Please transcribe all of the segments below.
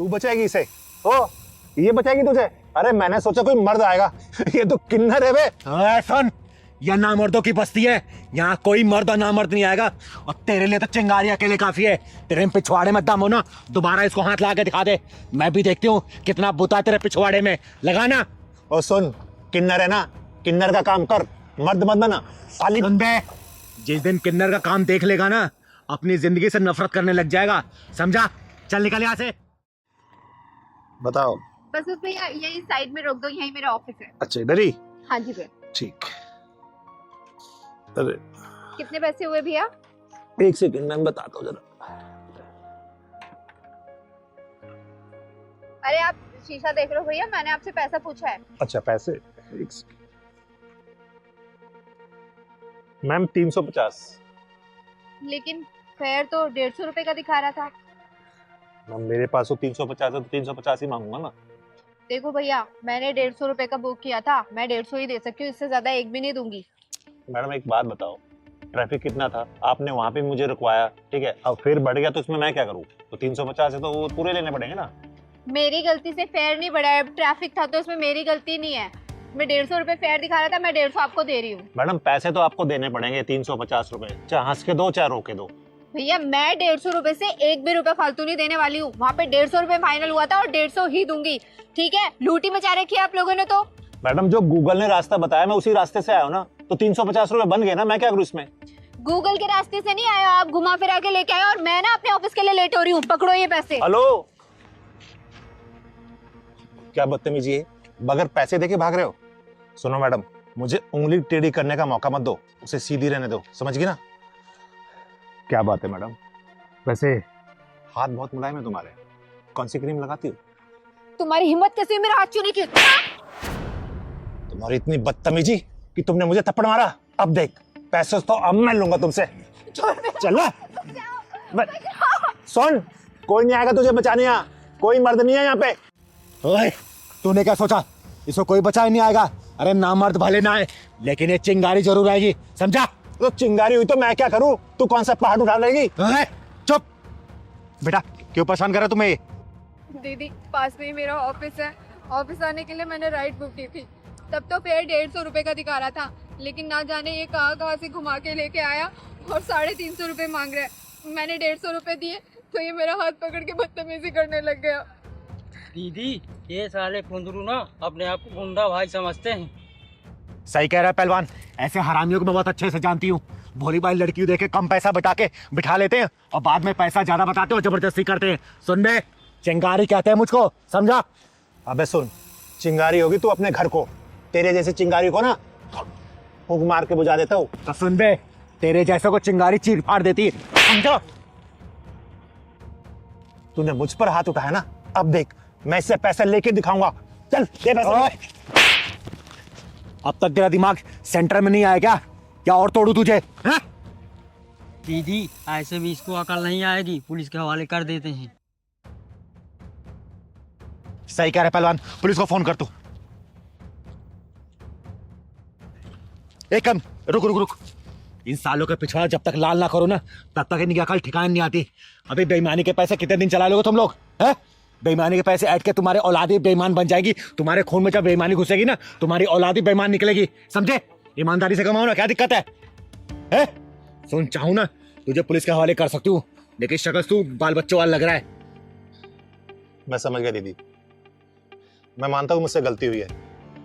तू बचाएगी इसे? ओ, ये बचाएगी तुझे? अरे मैंने सोचा कोई मर्द आएगा। ये तो किन्नर है बे। सुन, यह नामर्दों की बस्ती है, यहाँ कोई मर्द और नामर्द नहीं आएगा। और तेरे लिए तो चिंगारी अकेले काफी है। तेरे पिछवाड़े में दम हो ना, दोबारा इसको हाथ ला के दिखा दे, मैं भी देखती हूँ कितना बुता तेरे पिछवाड़े में लगाना। और सुन, किन्नर है ना, किन्नर का काम कर, मर्द मत बना साली। बे, जिस दिन किन्नर का काम देख लेगा ना, अपनी जिंदगी से नफरत करने लग जाएगा, समझा? चल निकल यहाँ से। बताओ। बस उसमें यही साइड में रोक दो, यही मेरा ऑफिस है। अच्छा, इधर ही? हाँ जी भैया। ठीक। अरे कितने पैसे हुए भैया? एक सेकंड, मैं बताता हूँ जरा। अरे आप शीशा देख रहे हो भैया, मैंने आपसे पैसा पूछा है। अच्छा पैसे, एक सेकंड। मैम 350। लेकिन फेयर तो 150 रुपए का दिखा रहा था। मैम मेरे पास तो 350 है, तो 350 ही मांगूंगा ना। देखो भैया, मैंने 150 रुपए का बुक किया था, मैं 150 ही दे सकती हूँ, इससे ज्यादा एक भी नहीं दूंगी। मैडम एक बात बताओ, ट्रैफिक कितना था? आपने वहाँ पे मुझे रुकवाया, ठीक है, अब फिर बढ़ गया तो इसमें मैं क्या करूँ? तो 350 है तो वो पूरे लेने पड़ेंगे ना। मेरी गलती से फेयर नहीं बढ़ा है, ट्रैफिक था तो इसमें मेरी गलती नहीं है। मैं 150 रुपए फेयर दिखा रहा था, मैं 150 आपको दे रही हूँ। मैडम पैसे तो आपको देने पड़ेंगे 350 रुपए, चाहे हंस के दो चाहे रो के दो। भैया मैं 150 रुपए से एक भी रुपए फालतू नहीं देने वाली हूँ। वहाँ पे 150 रुपए फाइनल हुआ था और 150 ही दूंगी, ठीक है? लूटी मचा रखी है आप लोगों ने तो। मैडम जो गूगल ने रास्ता बताया, मैं उसी रास्ते से आया हूँ ना, तो 350 रुपए बन गए ना, मैं क्या करूँ इसमें? गूगल के रास्ते से नहीं आए हो आप, घुमा फिरा के लेके आए, और मैं ना अपने ऑफिस के लिए लेट हो रही हूँ। पकड़ो ये पैसे। हेलो, क्या बदतमीजी है, बगैर पैसे देके भाग रहे हो? सुनो मैडम, मुझे उंगली टेढ़ी करने का मौका मत दो, उसे सीधी रहने दो, समझ गई ना? क्या बात है मैडम, वैसे हाथ बहुत मुलायम है तुम्हारे, कौन सी क्रीम लगाती हो? तुम्हारी हिम्मत कैसे मेरा हाथ छूने की? तुम्हारी इतनी बदतमीजी कि तुमने मुझे थप्पड़ मारा। अब देख, पैसे तो अब मैं लूंगा तुमसे। चलो सुन, कोई नहीं आएगा तुझे बचाने, यहाँ कोई मर्द नहीं है यहाँ पे। ओए, तूने क्या सोचा इसको कोई बचा ही नहीं आएगा? अरे नामर्द भले ना आए, लेकिन ये चिंगारी जरूर आएगी, समझा? तो चिंगारी हुई तो मैं क्या करूं? तू कौन सा पहाड़ उठा लेगी? चुप बेटा, क्यों परेशान कर रहा तुम्हें? दीदी पास में ही मेरा ऑफिस है, ऑफिस आने के लिए मैंने राइड बुक की थी, तब तो फेयर 150 रुपए का दिखा रहा था, लेकिन ना जाने ये कहाँ से घुमा के लेके आया और 350 रुपए मांग रहा है। मैंने 150 रुपए दिए तो ये मेरा हाथ पकड़ के बदतमीजी करने लग गया। दीदी ये साले कुंदरू ना अपने आप को गुंडा भाई समझते हैं। सही कह रहा है पहलवान, ऐसे हरामियों को मैं बहुत अच्छे से जानती हूँ। भोली भाई लड़की देखे कम पैसा बता के बिठा लेते हैं और बाद में पैसा ज्यादा बताते हो, जबरदस्ती करते हैं। सुन बे, चिंगारी कहते हैं मुझको, समझा? अबे सुन, चिंगारी होगी तू अपने घर को, तेरे जैसे चिंगारी को ना फूंक मार के बुझा देता हूँ। तो सुन बे, तेरे जैसे को चिंगारी चीर फाड़ देती है, समझो? तूने मुझ पर हाथ उठाया ना, अब देख मैं इससे पैसे लेके दिखाऊंगा। चल दे पैसे। अब तक तेरा दिमाग सेंटर में नहीं आया क्या? क्या और तोड़ू तुझे? है? दीदी ऐसे भी इसको अकल नहीं आएगी, पुलिस के हवाले कर देते हैं। सही कह रहे पहलवान, पुलिस को फोन कर तू। एक कम रुक रुक रुक, इन सालों के पिछवाड़ा जब तक लाल ना करो ना, तब तक इनकी अकल ठिकाने नहीं आती। अभी बेईमानी के पैसे कितने दिन चला लोगे तुम लोग? हैं? बेईमानी के पैसे ऐड के तुम्हारे औलादी बेईमान बन जाएगी। तुम्हारे खून में जब बेईमानी घुसेगी ना, तुम्हारी औलादी बेईमान निकलेगी, समझे? ईमानदारी से कमाओ ना, क्या दिक्कत है? सुन, चाहूं ना तुझे पुलिस के हवाले कर सकती हूँ, लेकिन शक्ल तू बाल बच्चों वाला लग रहा है। मैं समझ गया दीदी, मैं मानता हूँ मुझसे गलती हुई है,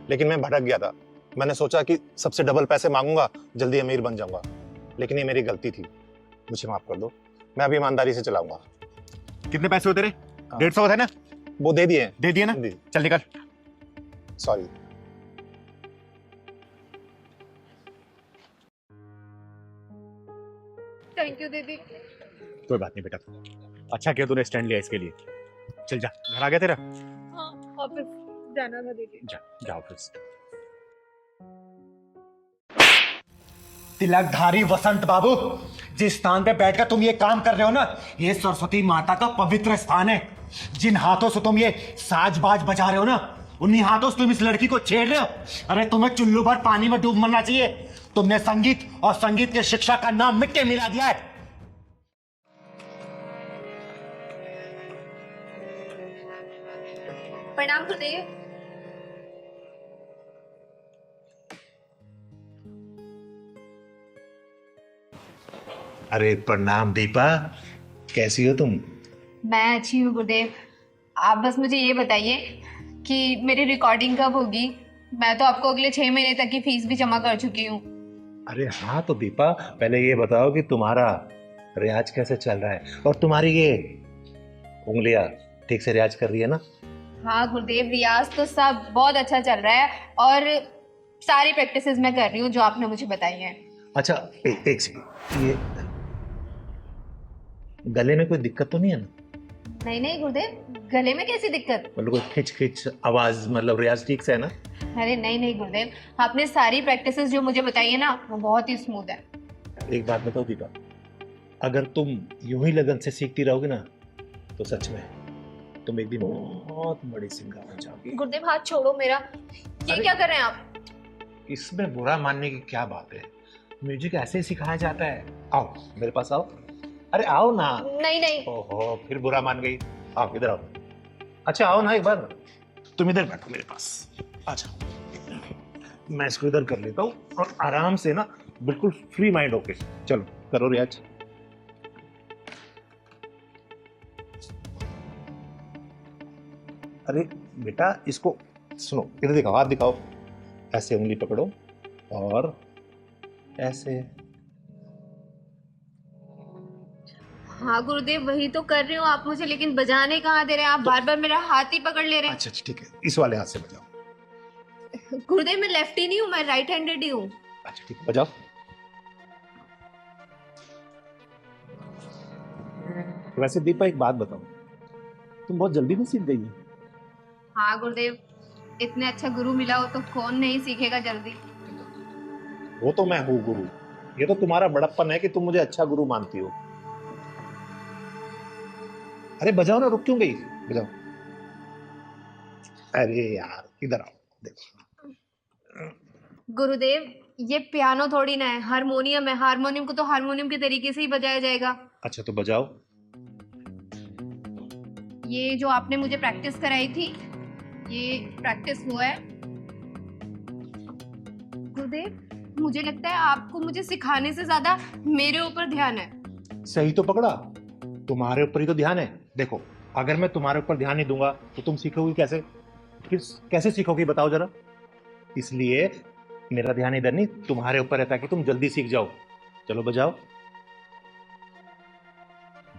लेकिन मैं भटक गया था। मैंने सोचा कि सबसे डबल पैसे मांगूंगा, जल्दी अमीर बन जाऊंगा, लेकिन ये मेरी गलती थी, मुझे माफ कर दो। मैं अभी ईमानदारी से चलाऊंगा। कितने पैसे होते रे? 150 है ना? वो दे दिए। दे दिए ना? चल निकल। सॉरी। थैंक यू दीदी। कोई बात नहीं बेटा, अच्छा किया तूने स्टैंड लिया इसके लिए। चल जा, घर आ गया तेरा? हाँ, ऑफिस जाना था दीदी। जा ऑफिस। तिलकधारी वसंत बाबू, जिस स्थान पे बैठकर तुम ये काम कर रहे हो ना, ये सरस्वती माता का पवित्र स्थान है। जिन हाथों से तुम ये साज-बाज बजा रहे हो ना, उन्हीं हाथों से तुम इस लड़की को छेड़ रहे हो। अरे तुम्हें चुल्लू भर पानी में डूब मरना चाहिए। तुमने संगीत और संगीत के शिक्षा का नाम मिट्टी मिला दिया है। प्रणाम गुरुदेव। अरे प्रणाम दीपा, कैसी हो तुम? मैं अच्छी हूँ गुरुदेव। आप बस मुझे ये बताइए कि मेरी रिकॉर्डिंग कब होगी। मैं तो आपको अगले 6 महीने तक की फीस भी जमा कर चुकी हूँ। अरे हाँ तो दीपा, पहले ये बताओ कि तुम्हारा रियाज कैसे चल रहा है और तुम्हारी ये उंगलियां ठीक से रियाज कर रही है ना? हाँ गुरुदेव, रियाज तो सब बहुत अच्छा चल रहा है और सारी प्रैक्टिसेस मैं कर रही हूँ जो आपने मुझे बताई हैं। अच्छा एक सेकंड, ये गले में कोई दिक्कत तो नहीं है ना? नहीं नहीं गुरुदेव, गले में कैसी दिक्कत? मतलब कोई खिंच खिंच आवाज, मतलब रियाज ठीक से है ना? अरे नहीं नहीं गुरुदेव, आपने सारी प्रैक्टिसेस जो मुझे बताई है ना वो बहुत ही स्मूथ है। एक बात बताओ दीपा, अगर तुम यूं ही लगन से सीखती रहोगे ना तो सच में तुम एक दिन बहुत बड़ी सिंगर बन जाओगी। गुरुदेव हाथ छोड़ो मेरा, ये अरे- क्या कर रहे हैं आप? इसमें बुरा मानने की क्या बात है, म्यूजिक ऐसे ही सिखाया जाता है। आओ मेरे पास आओ, अरे आओ ना। नहीं नहीं। ओहो फिर बुरा मान गई, आओ इधर आओ। अच्छा आओ ना एक बार, तुम इधर बैठो मेरे पास, आ जाओ। मैं इसको इधर कर लेता हूँ और आराम से ना बिल्कुल फ्री माइंड होके चलो करो रियाज। अरे बेटा इसको सुनो, इधर दिखाओ, हाथ दिखाओ, ऐसे उंगली पकड़ो और ऐसे। हाँ गुरुदेव वही तो कर रही हूँ, आप मुझे लेकिन बजाने कहाँ दे रहे हैं? आप बार बार मेरा हाथ ही पकड़ ले रहे हैं। अच्छा ठीक है, इस वाले हाथ से बजाओ। गुरुदेव मैं लेफ्टी नहीं हूँ, मैं राइट हैंडेड ही हूँ। अच्छा ठीक है, बजाओ। वैसे दीपा एक बात बताओ, तुम बहुत जल्दी में सीख गई हो। हाँ गुरुदेव, इतने अच्छा गुरु मिला हो तो कौन नहीं सीखेगा जल्दी। वो तो मैं हूँ गुरु, ये तो तुम्हारा बड़प्पन है कि तुम मुझे अच्छा गुरु मानती हो। अरे बजाओ ना, रुक क्यों गई, बजाओ। अरे यार इधर आओ, देखो। गुरुदेव ये पियानो थोड़ी ना है, हारमोनियम है। हारमोनियम को तो हारमोनियम के तरीके से ही बजाया जाएगा। अच्छा तो बजाओ। ये जो आपने मुझे प्रैक्टिस कराई थी, ये प्रैक्टिस हुआ है। गुरुदेव मुझे लगता है आपको मुझे सिखाने से ज्यादा मेरे ऊपर ध्यान है। सही तो पकड़ा, तुम्हारे ऊपर ही तो ध्यान है। देखो अगर मैं तुम्हारे ऊपर ध्यान नहीं दूंगा तो तुम सीखोगी कैसे? फिर कैसे सीखोगी बताओ जरा। इसलिए मेरा ध्यान इधर नहीं, तुम्हारे ऊपर है, ताकि तुम जल्दी सीख जाओ। चलो बजाओ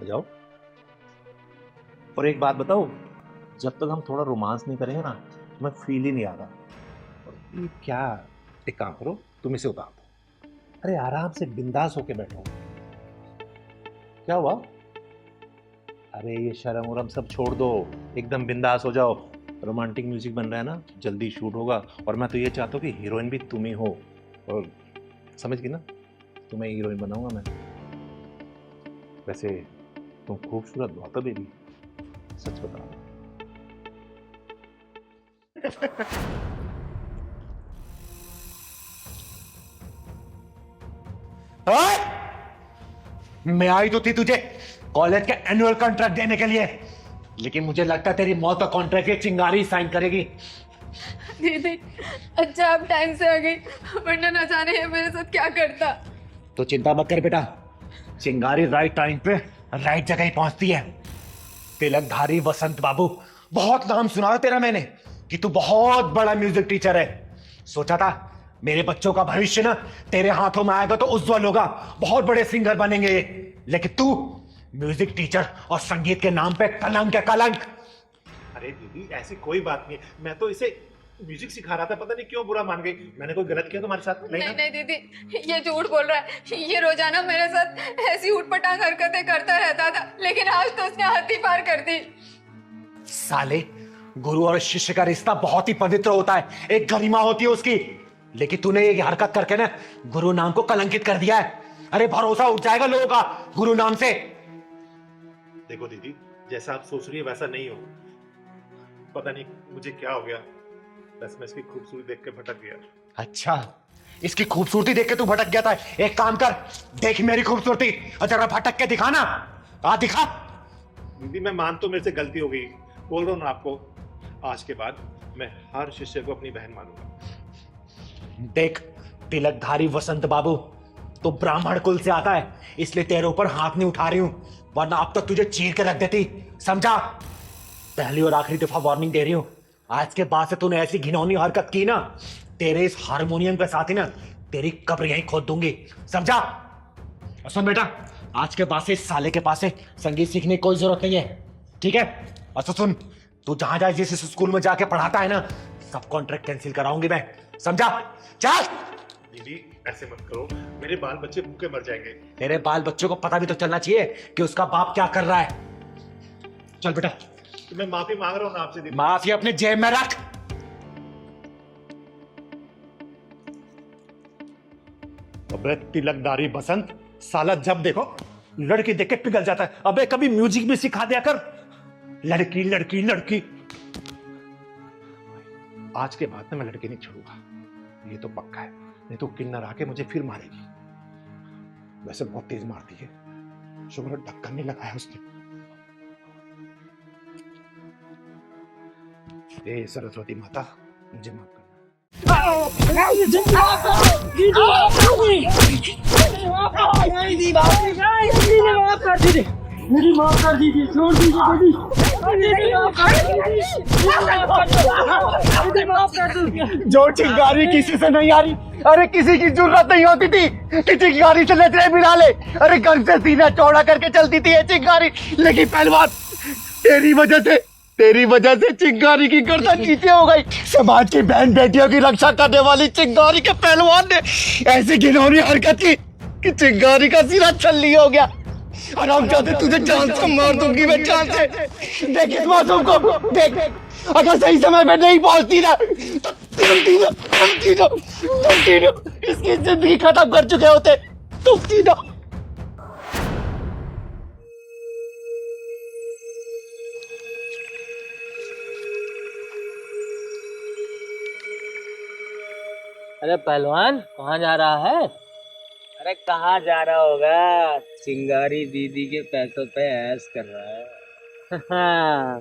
बजाओ। और एक बात बताओ, जब तक हम थोड़ा रोमांस नहीं करेंगे ना तुम्हें फील ही नहीं आ रहा। और ये क्या, एक काम करो, तुम इसे उतार दो। अरे आराम से बिंदास होके बैठो। क्या हुआ? अरे ये शर्म उरम सब छोड़ दो, एकदम बिंदास हो जाओ। रोमांटिक म्यूजिक बन रहा है ना, जल्दी शूट होगा। और मैं तो ये चाहता हूँ कि हीरोइन भी तुम ही हो। और समझ गई ना, तुम्हें हीरोइन बनाऊंगा मैं। वैसे तुम खूबसूरत बहुत हो बेबी, सच बता। मैं आई तो थी तुझे कॉलेज के एनुअल कॉन्ट्रैक्ट देने के लिए, लेकिन मुझे लगता है तेरी मौत का कॉन्ट्रैक्ट ये चिंगारी साइन करेगी। दीदी अच्छा आप टाइम से आ गई, वरना न जाने ये मेरे साथ क्या करता। तो चिंता मत कर बेटा, चिंगारी राइट टाइम पे राइट जगह ही पहुंचती है। तिलकधारी वसंत बाबू, बहुत नाम सुना था तेरा मैंने कि तू बहुत बड़ा म्यूजिक टीचर है। सोचा था मेरे बच्चों का भविष्य ना तेरे हाथों में आएगा तो उज्जवल होगा, बहुत बड़े सिंगर बनेंगे ये। लेकिन तू म्यूजिक टीचर और संगीत के नाम पे कलंक है, कलंक। अरे दीदी ऐसी कोई बात नहीं, मैं तो इसे म्यूजिक सिखा रहा था, पता नहीं क्यों बुरा मान गई। मैंने कोई गलत किया तुम्हारे साथ? नहीं नहीं दीदी ये झूठ बोल रहा है। ये रोजाना मेरे साथ ऐसी उठपटांग हरकतें करता रहता था, लेकिन आज तो उसने हद ही पार कर दी। साले, गुरु और शिष्य का रिश्ता बहुत ही पवित्र होता है, एक गरिमा होती है उसकी। लेकिन तूने ये हरकत करके ना गुरु नाम को कलंकित कर दिया है। अरे भरोसा उठ जाएगा लोगों का गुरु नाम से। देखो दीदी, जैसा आप सोच रही है वैसा नहीं हो। पता नहीं मुझे क्या हो गया, बस मैं इसकी खूबसूरती देख के भटक गया। अच्छा, इसकी खूबसूरती देख के तू भटक गया था। एक काम कर, देख मेरी खूबसूरती और जरा भटक के दिखा ना। आ दिखा। दीदी मैं मान तो मेरे से गलती हो गई, बोल रहा हूँ ना आपको। आज के बाद मैं हर शिष्य को अपनी बहन मानूंगा। देख तिलकधारी वसंत बाबू, तो ब्राह्मण कुल से आता है, इसलिए तेरे ऊपर हाथ नहीं उठा रही हूं, वरना अब तक तुझे चीर के रख देती। समझा? पहली और आखिरी दफा वार्निंग दे रही हूं, आज के बाद से तूने ऐसी घिनौनी हरकत की ना, तेरे इस हारमोनियम के साथ ही ना तेरी कब्र यहीं खोद दूंगी। समझा? और सुन बेटा, आज के बाद से इस साले के पास से संगीत सीखने की कोई जरूरत नहीं है, ठीक है? और तो सुन, तू जहां जहां जिस स्कूल में जाके पढ़ाता है ना, सब कॉन्ट्रैक्ट कैंसिल कराऊंगी मैं। समझा? चल। दीदी ऐसे मत करो, मेरे बाल बच्चे भूखे मर जाएंगे। तेरे बाल बच्चों को पता भी तो चलना चाहिए कि उसका बाप क्या कर रहा है। चल बेटा। तो मैं माफी मांग रहा हूँ ना आपसे दीदी। माफी अपने जेब में रख। अबे तिलकधारी बसंत, साला जब देखो लड़की देख के पिघल जाता है। अबे कभी म्यूजिक भी सिखा दिया कर। लड़की लड़की लड़की। आज के बाद में मैं लड़की नहीं छोड़ूंगा, ये तो पक्का है। नहीं तो किन्नर आके मुझे फिर मारेगी। वैसे बहुत तेज मारती है, शुक्र ढक्कन नहीं लगाया उसने। ए सरस्वती माता, मुझे माफ करना। मेरी माफ कर दीजिए, छोड़ दीजिए जो चिंगारी किसी से नहीं आ रही, अरे किसी की जरूरत नहीं होती थी कि चिंगारी से नजरें मिला ले। अरे घर से सीना चौड़ा करके चलती थी ये चिंगारी, लेकिन पहलवान तेरी वजह से चिंगारी की गर्दन नीचे हो गई। समाज की बहन बेटियों की रक्षा करने वाली चिंगारी के पहलवान ने ऐसी घिनौनी हरकत की कि चिंगारी का सिरा छल्ली हो गया। और हम चाहते तुझे जान से मार दूंगी मैं, जान से। देख इस मासूम को, देख अगर सही समय पे नहीं पहुंचती ना तो तुम तीनों इसकी जिंदगी खत्म कर चुके होते। तुम तीनों। अरे पहलवान कहाँ जा रहा है? अरे कहाँ जा रहा होगा, चिंगारी दीदी के पैसों पे ऐश कर रहा है।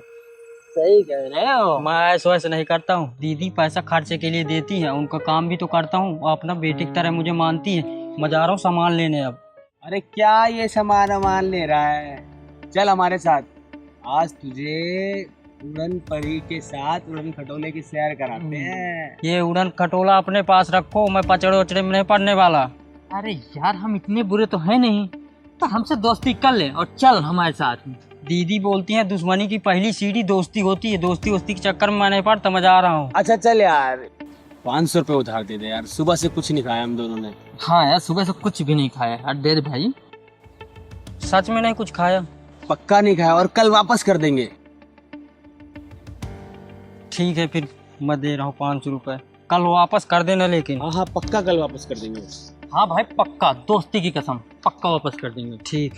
सही कह रहे हो। मैं ऐसा वैसे नहीं करता हूँ, दीदी पैसा खर्चे के लिए देती है, उनका काम भी तो करता हूँ, और अपना बेटे की तरह मुझे मानती है। मैं जा रहा हूँ सामान लेने अब। अरे क्या ये सामान ले रहा है? चल हमारे साथ, आज तुझे उड़न परी के साथ उड़न खटोले की सैर कराते हैं। ये उड़न खटोला अपने पास रखो, मैं पचड़े उचड़े में नहीं पड़ने वाला। अरे यार हम इतने बुरे तो है नहीं, तो हमसे दोस्ती कर ले और चल हमारे साथ। दीदी बोलती हैं दुश्मनी की पहली सीढ़ी दोस्ती होती है, दोस्ती वोस्ती के चक्कर में मैं नहीं पड़ता, मैं जा रहा हूँ। अच्छा चल यार, 500 रुपये उधार दे दे यार, सुबह से कुछ नहीं खाया हम दोनों ने। हाँ यार सुबह से कुछ भी नहीं खाया यार, दे दे भाई। सच में नहीं कुछ खाया? पक्का नहीं खाया, और कल वापस कर देंगे। ठीक है फिर मैं दे रहा हूँ 500 रुपये, कल वापस कर देना लेकिन। हाँ हाँ पक्का कल वापस कर देंगे। हाँ भाई पक्का, दोस्ती की कसम, पक्का वापस कर देंगे। ठीक,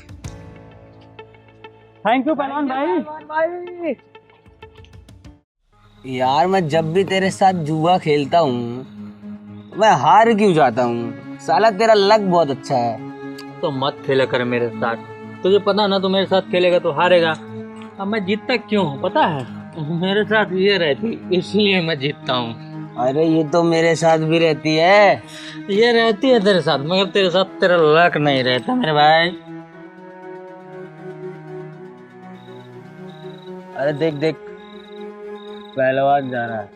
थैंक यू पहलवान भाई। यार मैं जब भी तेरे साथ जुआ खेलता हूँ मैं हार क्यों जाता हूँ? साला तेरा लक बहुत अच्छा है। तो मत खेला कर मेरे साथ, तुझे पता ना, तो मेरे साथ खेलेगा तो हारेगा। अब मैं जीतता क्यों हूँ पता है? मेरे साथ ये रहती इसलिए मैं जीतता हूँ। अरे ये तो मेरे साथ भी रहती है। ये रहती है तेरे साथ, मगर तेरे साथ तेरा लक नहीं रहता मेरे भाई। अरे देख देख, पहलवान जा रहा है।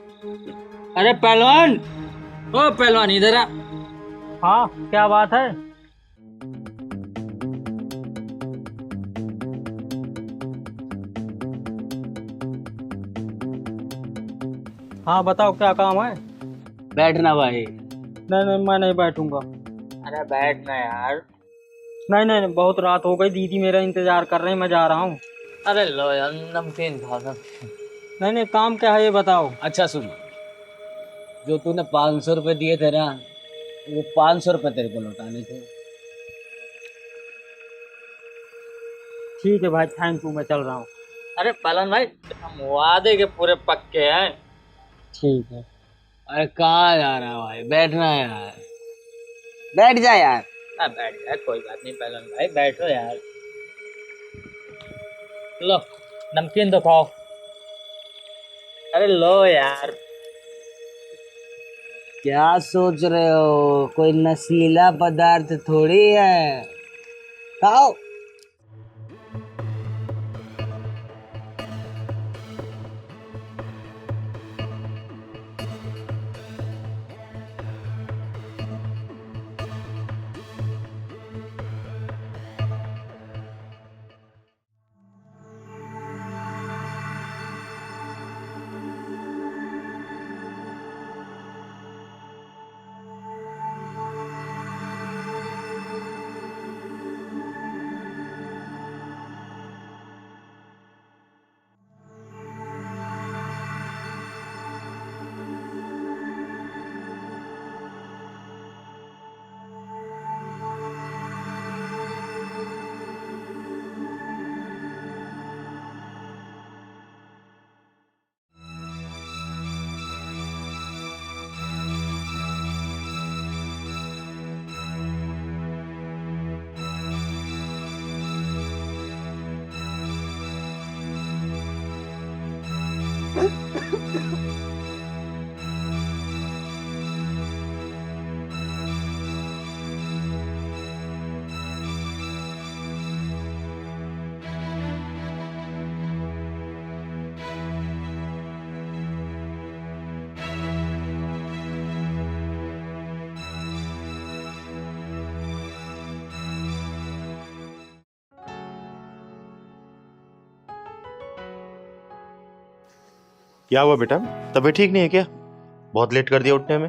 अरे पहलवान, ओ पहलवान इधर आ। हाँ क्या बात है? हाँ बताओ क्या काम है? बैठना भाई। नहीं नहीं मैं नहीं बैठूंगा। अरे बैठना यार। नहीं नहीं नहीं, बहुत रात हो गई, दीदी मेरा इंतजार कर रहे हैं, मैं जा रहा हूँ। अरे लो यार नमकीन खा। नहीं नहीं काम क्या है ये बताओ। अच्छा सुन, जो तूने 500 रुपये दिए थे ना, वो 500 रुपये तेरे को लौटाने थे। ठीक है भाई, थैंक यू, मैं चल रहा हूँ। अरे पहलवान भाई हम वादे के पूरे पक्के हैं। ठीक है। अरे कहाँ जा रहा है भाई? बैठना है यार, बैठ जा यार। बैठ जाए, कोई बात नहीं पहलवान भाई, बैठो यार। लो नमकीन तो खाओ। अरे लो यार। क्या सोच रहे हो, कोई नशीला पदार्थ थोड़ी है। खाओ। क्या हुआ बेटा, तबीयत ठीक नहीं है क्या? बहुत लेट कर दिया उठने में।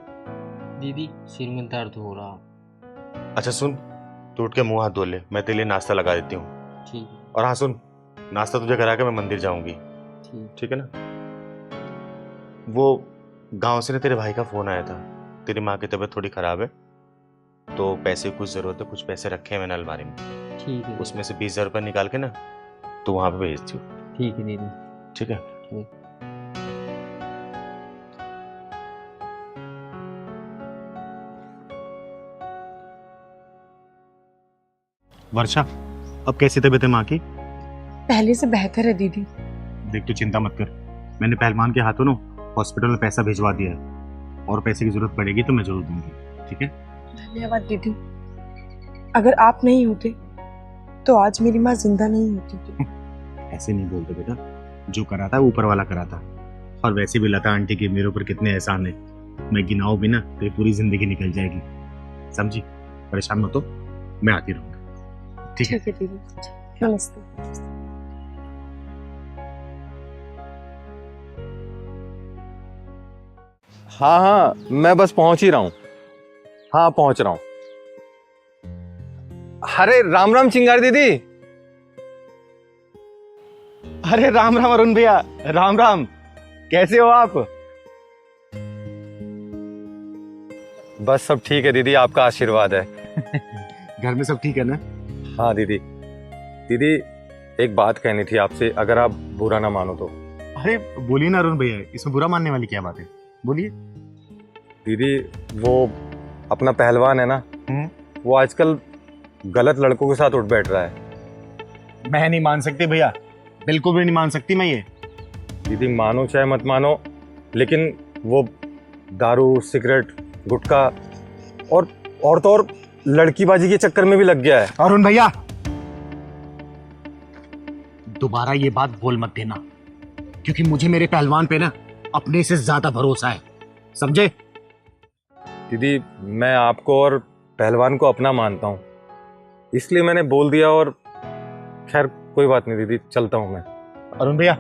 दीदी सिर में दर्द हो रहा। अच्छा सुन, तू उठ के मुंह हाथ धो ले, मैं तेरे लिए नाश्ता लगा देती हूँ। ठीक और हाँ सुन, नाश्ता तुझे करा के मैं मंदिर जाऊंगी, ठीक। ठीक है ना? वो गांव से ना तेरे भाई का फोन आया था, तेरी माँ की तबीयत थोड़ी खराब है तो पैसे की कुछ जरूरत है, कुछ पैसे रखे हैं मैंने अलमारी में, ठीक है। उसमें से 20,000 रुपये निकाल के ना तू वहां पे भेज दियो। ठीक है दीदी। ठीक है? वर्षा, अब कैसी तबीयत है माँ की? पहले से बेहतर है दीदी। देख तू चिंता मत कर, मैंने पहलवान के हाथों ना हॉस्पिटल में पैसा भिजवा दिया है, और पैसे की जरूरत पड़ेगी तो मैं जरूर दूंगी, ठीक है? धन्यवाद दीदी। अगर आप नहीं होते तो आज मेरी माँ जिंदा नहीं होती थी। ऐसे नहीं बोलते बेटा, जो करा था ऊपर वाला करा था। और वैसे भी लता आंटी के मेरे ऊपर कितने एहसान है, मैं गिनाऊं भी ना तो ये पूरी जिंदगी निकल जाएगी, समझी? परेशान मत हो, मैं आती रहूंगा, ठीक है? ठीक है दीदी, नमस्ते। हाँ हाँ, मैं बस पहुंच ही रहा हूँ। हाँ पहुंच रहा हूँ। अरे राम राम चिंगारी दीदी। अरे राम राम अरुण भैया, राम राम। कैसे हो आप? बस सब ठीक है दीदी, आपका आशीर्वाद है। घर में सब ठीक है ना? हाँ दीदी। दीदी एक बात कहनी थी आपसे, अगर आप बुरा ना मानो तो। अरे बोलिए ना अरुण भैया, इसमें बुरा मानने वाली क्या बात है, बोलिए। दीदी वो अपना पहलवान है ना, वो आजकल गलत लड़कों के साथ उठ बैठ रहा है। मैं नहीं मान सकती भैया, बिल्कुल भी नहीं मान सकती मैं ये। दीदी मानो चाहे मत मानो, लेकिन वो दारू, सिगरेट, गुटखा और तो और लड़कीबाजी के चक्कर में भी लग गया है। अरुण भैया दोबारा ये बात बोल मत देना, क्योंकि मुझे मेरे पहलवान पे ना अपने से ज्यादा भरोसा है, समझे? दीदी मैं आपको और पहलवान को अपना मानता हूँ, इसलिए मैंने बोल दिया। और खैर कोई बात नहीं दीदी, चलता हूँ मैं। अरुण भैया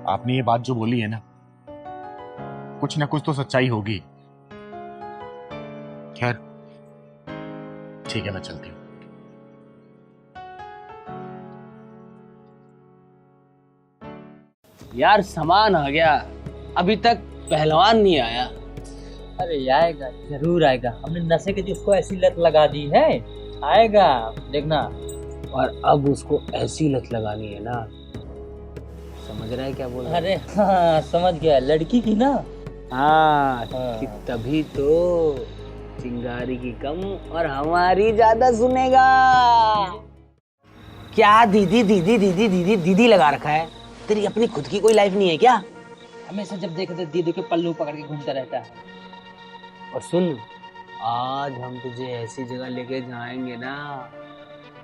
आपने ये बात जो बोली है ना, कुछ ना कुछ तो सच्चाई होगी। खैर ठीक है, मैं चलती हूँ। यार सामान आ गया, अभी तक पहलवान नहीं आया। अरे आएगा, जरूर आएगा। हमने नशे की जिसको ऐसी लत लगा दी है, आएगा देखना। और अब उसको ऐसी लत लगानी है ना, समझ रहा है क्या बोल रहा है? अरे हाँ समझ गया, लड़की की ना। हाँ, हाँ। कि तभी तो चिंगारी की कम और हमारी ज्यादा सुनेगा। क्या दीदी दीदी दीदी दीदी दीदी लगा रखा है? तेरी अपनी खुद की कोई लाइफ नहीं है क्या? हमेशा जब देखे तो दीदी के पल्लू पकड़ के घूमता रहता है। और सुन, आज हम तुझे ऐसी जगह लेके जाएंगे ना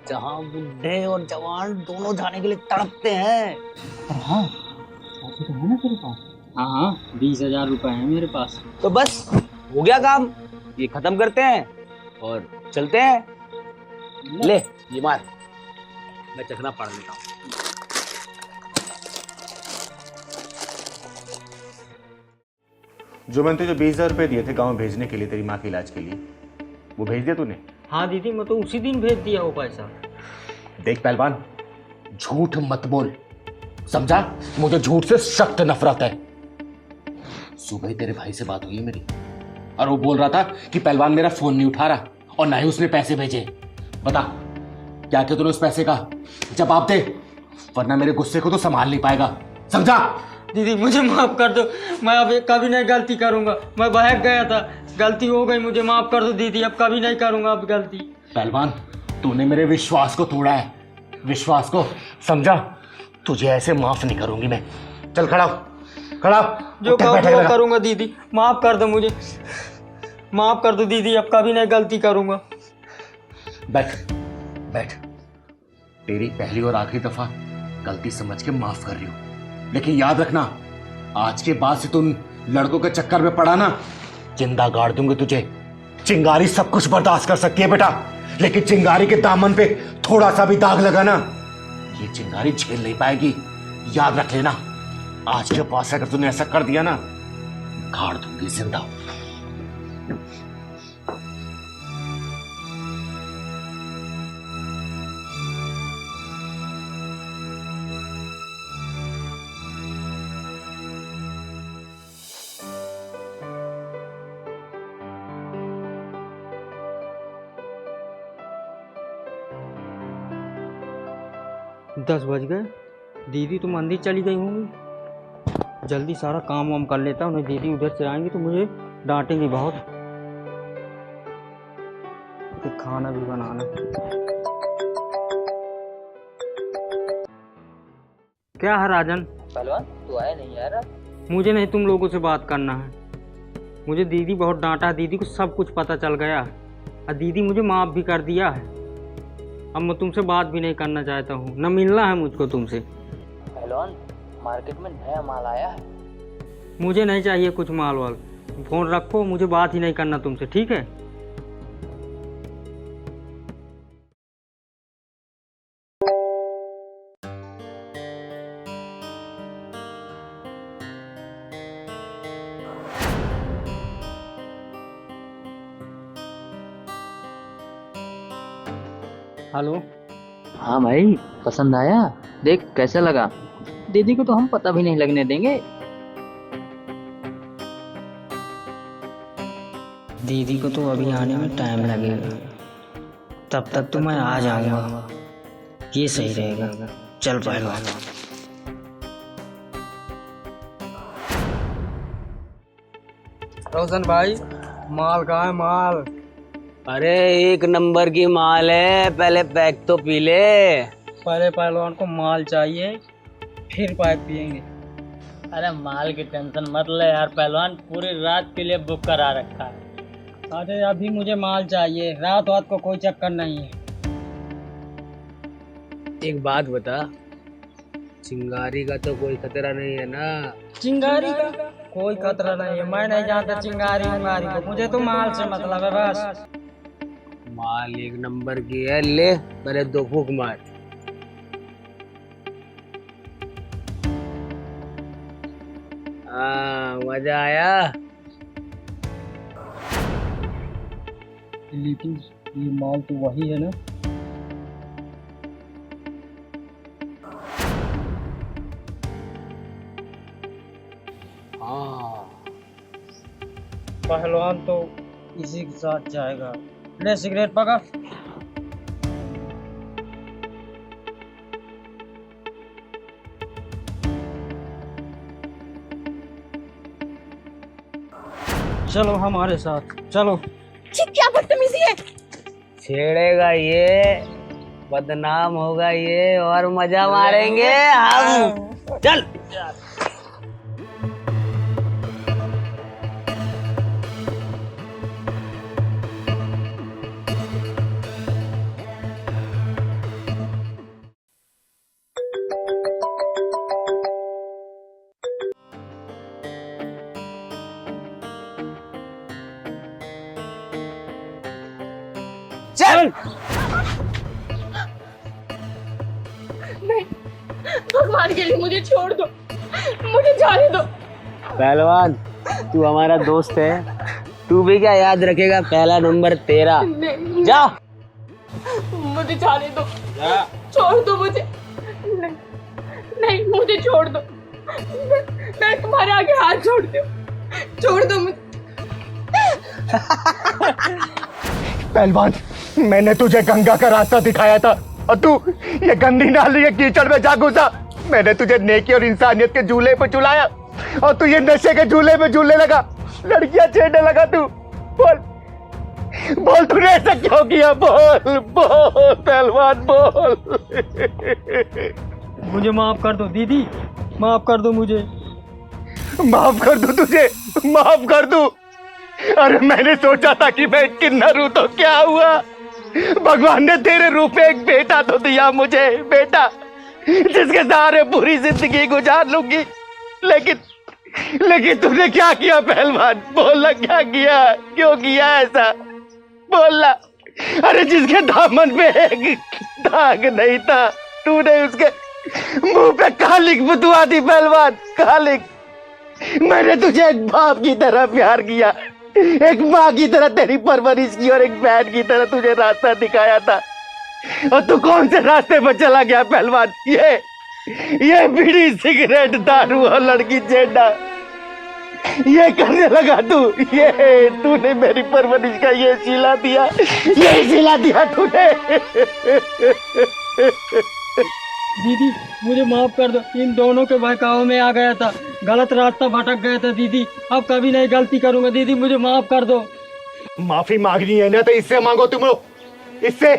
जहाँ बुढ़े और जवान दोनों जाने के लिए तड़पते हैं। पर हाँ, पैसे तो है ना तेरे पास? हाँ हाँ, 20,000 रुपए है मेरे पास। तो बस हो गया काम, ये खत्म करते हैं और चलते हैं। ले ये मार, मैं चखना पढ़ लेता हूँ। जो मैंने तुझे 20,000 रुपये दिए थे गाँव भेजने के लिए तेरी माँ के इलाज के लिए, वो भेज दिया तूने? हाँ दीदी, मैं तो उसी दिन भेज दिया वो पैसा। देख पहलवान, झूठ मत बोल, समझा? मुझे झूठ से सख्त नफरत है। सुबह ही तेरे भाई से बात हुई है मेरी, और वो बोल रहा था कि पहलवान मेरा फोन नहीं उठा रहा और ना ही उसने पैसे भेजे। बता क्या क्या तूने उस पैसे का जवाब दे, वरना मेरे गुस्से को तो संभाल नहीं पाएगा, समझा? दीदी मुझे माफ कर दो, मैं अब कभी नहीं गलती करूंगा। मैं बहक गया था, गलती हो गई, मुझे माफ कर दो दीदी, अब कभी नहीं करूंगा अब गलती। पहलवान, तूने मेरे विश्वास को तोड़ा है, विश्वास को, समझा? तुझे ऐसे माफ नहीं करूंगी मैं। चल खड़ा हो, खड़ा हो। जो मैं करूंगा दीदी, माफ कर दो मुझे, माफ कर दो दीदी, अब कभी नहीं गलती करूंगा। बैठ बैठ, तेरी पहली और आखिरी दफा गलती समझ के माफ कर रही हूं, लेकिन याद रखना, आज के बाद से तुम लड़कों के चक्कर में पड़ा ना, जिंदा गाड़ दूंगी तुझे। चिंगारी सब कुछ बर्दाश्त कर सकती है बेटा, लेकिन चिंगारी के दामन पे थोड़ा सा भी दाग लगा ना, ये चिंगारी झेल नहीं पाएगी, याद रख लेना। आज के बाद से अगर तूने ऐसा कर दिया ना, गाड़ दूंगी जिंदा। दस बज गए, दीदी तो मंदिर चली गई होंगी। जल्दी सारा काम वाम कर लेता हूँ, दीदी उधर से आएंगी तो मुझे डांटेंगी बहुत। तो खाना भी बनाना। क्या है राजन? पहलवान तू आया नहीं यार? मुझे नहीं तुम लोगों से बात करना है, मुझे दीदी बहुत डांटा है, दीदी को सब कुछ पता चल गया है और दीदी मुझे माफ़ भी कर दिया है। अब मैं तुमसे बात भी नहीं करना चाहता हूँ, न मिलना है मुझको तुमसे। पहलवान मार्केट में नया माल आया है। मुझे नहीं चाहिए कुछ माल वाल, फोन रखो, मुझे बात ही नहीं करना तुमसे, ठीक है? हेलो। हाँ भाई, पसंद आया? देख कैसा लगा। दीदी को तो हम पता भी नहीं लगने देंगे। दीदी को तो अभी आने में टाइम लगेगा, तब तक तो मैं आ जाऊंगा, ये सही रहेगा। चल पहलवान। रोशन भाई, माल कहाँ है माल? अरे एक नंबर की माल है, पहले पैक तो पी ले। पहले पहलवान को माल चाहिए, फिर पैक पियेंगे। अरे माल की टेंशन मत ले यार पहलवान, पूरी रात के लिए बुक करा रखा है। अरे अभी मुझे माल चाहिए, रात वात को कोई चक्कर नहीं है। एक बात बता, चिंगारी का तो कोई खतरा नहीं है ना? चिंगारी का कोई खतरा नहीं है, मैं नहीं जानता चिंगारी उंगारी को, मुझे तो माल से मतलब है बस। माल एक नंबर की है, ले पहले 2 फूंक मार। हाँ मजा आया। लेकिन ये माल तो वही है ना? हाँ पहलवान तो इसी के साथ जाएगा। ले सिगरेट पकड़। चलो हमारे साथ चलो। क्या बदतमीजी है। छेड़ेगा ये, बदनाम होगा ये, और मजा मारेंगे हम। चल। चल। नहीं, भगवान के लिए मुझे छोड़ दो, मुझे जाने दो। पहलवान तू हमारा दोस्त है, तू भी क्या याद रखेगा, पहला नंबर तेरा। नहीं, जा। मुझे जाने दो, छोड़ दो मुझे। नहीं, नहीं मुझे छोड़ दो। मैं तुम्हारे आगे हाथ जोड़ती हूँ, छोड़ दो मुझे। पहलवान, मैंने तुझे गंगा का रास्ता दिखाया था और तू ये गंदी नाली के कीचड़ में जा घुसा। मैंने तुझे नेकी और इंसानियत के झूले पे झुलाया और तू ये नशे के झूले में झूलने लगा, लड़कियां छेड़ने लगा। तू बोल बोल, तूने ऐसा क्यों किया? बोल बोल पहलवान बोल। मुझे माफ कर दो दीदी, माफ कर दो मुझे। माफ कर दूं तुझे? माफ कर दूं? अरे मैंने सोचा था कि मैं किन्नर हूं तो क्या हुआ, भगवान ने तेरे रूप में एक बेटा तो दिया मुझे, बेटा जिसके सहारे पूरी जिंदगी गुजार लूंगी। लेकिन तूने क्या किया पहलवान? बोलना क्या किया, क्यों किया ऐसा? बोलना। अरे जिसके दामन में एक दाग नहीं था, तूने उसके मुंह पे कालिक बुतवा दी पहलवान, कालिक। मैंने तुझे एक बाप की तरह प्यार किया, एक माँ की तरह तेरी परवरिश की और एक बहन की तरह तुझे रास्ता दिखाया था, और तू कौन से रास्ते पर चला गया पहलवान? ये बीड़ी सिगरेट दारू और लड़की छेड़ना ये करने लगा तू। ये तूने मेरी परवरिश का ये सिला दिया तूने। दीदी मुझे माफ कर दो, इन दोनों के बहकावे में आ गया था, गलत रास्ता भटक गया था दीदी। अब कभी नहीं गलती करूंगा दीदी, मुझे माफ कर दो। माफी मांगनी है ना तो इससे मांगो तुम लोग, इससे।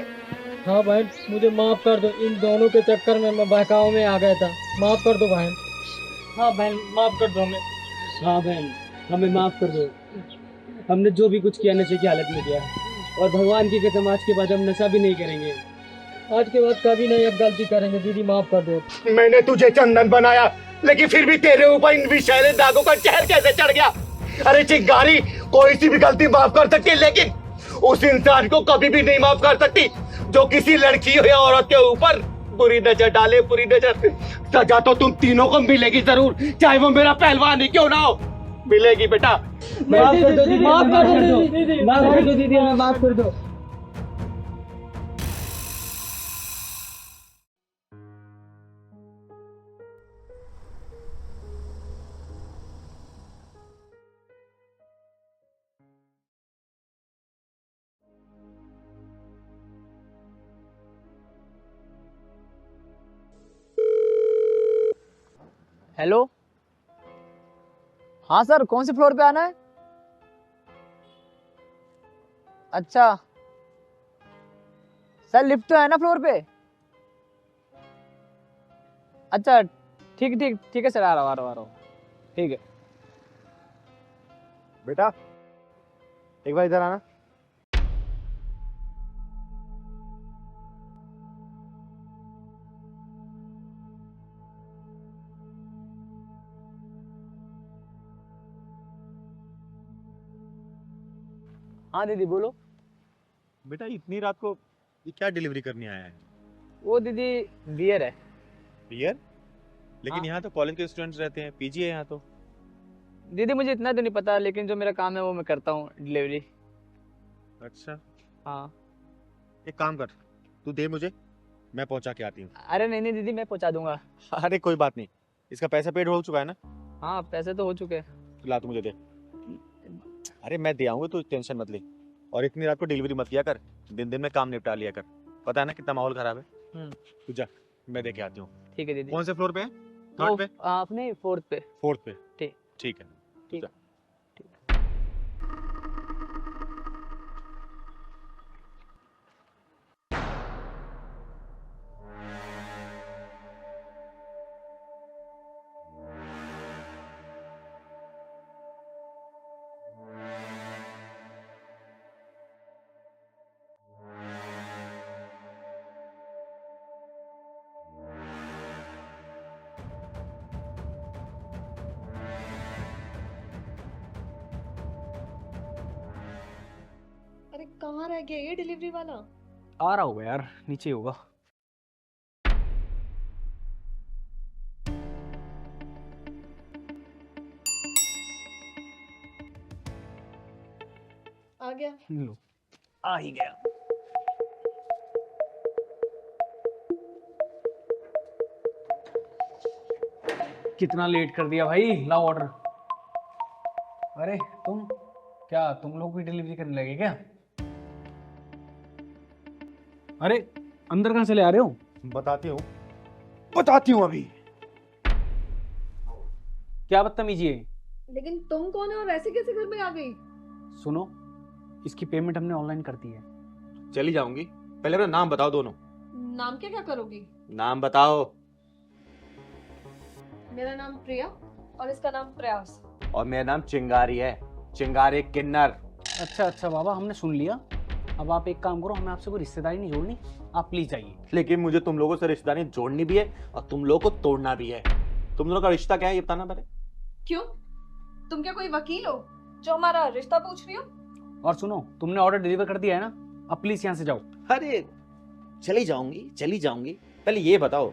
हाँ बहन, मुझे माफ कर दो, इन दोनों के चक्कर में मैं बहकावे में आ गया था, माफ कर दो बहन। हाँ बहन, माफ कर दो हमें। हाँ बहन, हमें माफ कर दो, हमने जो भी कुछ किया नशे की हालत में किया, और भगवान की कसम आज के बाद हम नशा भी नहीं करेंगे। आज के बाद कभी नहीं अब गलती करेंगे दीदी, माफ कर दो। मैंने तुझे चंदन बनाया, लेकिन फिर भी तेरे ऊपर इन विषैले दागों का जहर कैसे चढ़ गया? अरे चिंगारी, कोई सी भी गलती माफ कर सकती है, लेकिन उस इंसान को कभी भी नहीं माफ कर सकती जो किसी लड़की या औरत के ऊपर बुरी नजर डाले, बुरी नजर। सजा तो तुम तीनों को मिलेगी जरूर, चाहे वो मेरा पहलवान ही क्यों ना हो, मिलेगी बेटा। माफ कर दो दीदी, माफ कर दो दीदी, माफ कर दो दीदी, हमें माफ कर दो। हेलो, हाँ सर, कौन से फ्लोर पे आना है? अच्छा सर, लिफ्ट तो है ना फ्लोर पे? अच्छा ठीक ठीक ठीक है सर, आ रहा हूँ, ठीक है। बेटा एक बार इधर आना। हाँ दीदी बोलो। बेटा इतनी रात को ये क्या डिलीवरी करने आया है? वो दीदी बियर है। बियर? लेकिन हाँ। यहाँ तो कॉलेज के स्टूडेंट्स रहते हैं, पीजी है यहाँ तो। दीदी मुझे इतना तो नहीं पता, लेकिन जो मेरा काम है वो मैं करता हूँ, डिलीवरी। अच्छा, हाँ। एक काम कर, तू दे मुझे, मैं पहुँचा के आती हूँ। अरे नहीं नहीं दीदी, मैं पहुँचा दूंगा। अरे कोई बात नहीं, इसका पैसा पेड हो चुका है ना? हाँ पैसे तो हो चुके हैं। ला तू मुझे दे। अरे मैं दे आऊंगा, तू टेंशन मत ले। और इतनी रात को डिलीवरी मत किया कर, दिन दिन में काम निपटा लिया कर, पता है ना कितना माहौल खराब है। तू जा, मैं देके आती हूँ। ठीक है दीदी। कौन से फ्लोर पे है? थर्ड पे? आपने फोर्थ पे। फोर्थ पे? ठीक। ठीक है, ठीक। जा। कहाँ रह गया ये डिलीवरी वाला? आ रहा होगा यार, नीचे ही होगा। आ गया। लो, आ ही गया। कितना लेट कर दिया भाई, लाओ ऑर्डर। अरे तुम लोग भी डिलीवरी करने लगे क्या? अरे अंदर कहाँ से ले आ रहे हो? बताती हूँ अभी। क्या बदतमीजी है? लेकिन तुम कौन है और ऐसे कैसे घर में आ गई? सुनो, इसकी पेमेंट हमने ऑनलाइन कर दी है। चली जाऊंगी, पहले अपना नाम बताओ दोनों। नाम क्या करोगी? नाम बताओ। मेरा नाम प्रिया और इसका नाम प्रयास। और मेरा नाम चिंगारी है, चिंगारी किन्नर। अच्छा बाबा, हमने सुन लिया। अब आप एक काम करो, हमें आपसे कोई रिश्तेदारी नहीं जोड़नी, आप प्लीज जाइए। लेकिन मुझे तुम लोगों से रिश्तेदारी जोड़नी भी है और तुम लोगों को तोड़ना भी है। तुम लोगों का रिश्ता क्या है ये बताना पहले। क्यों? तुम क्या कोई वकील हो जो हमारा रिश्ता पूछ रही हो? और सुनो, तुमने ऑर्डर डिलीवर कर दिया है ना, अब प्लीज यहाँ से जाओ। अरे चली जाऊंगी। पहले ये बताओ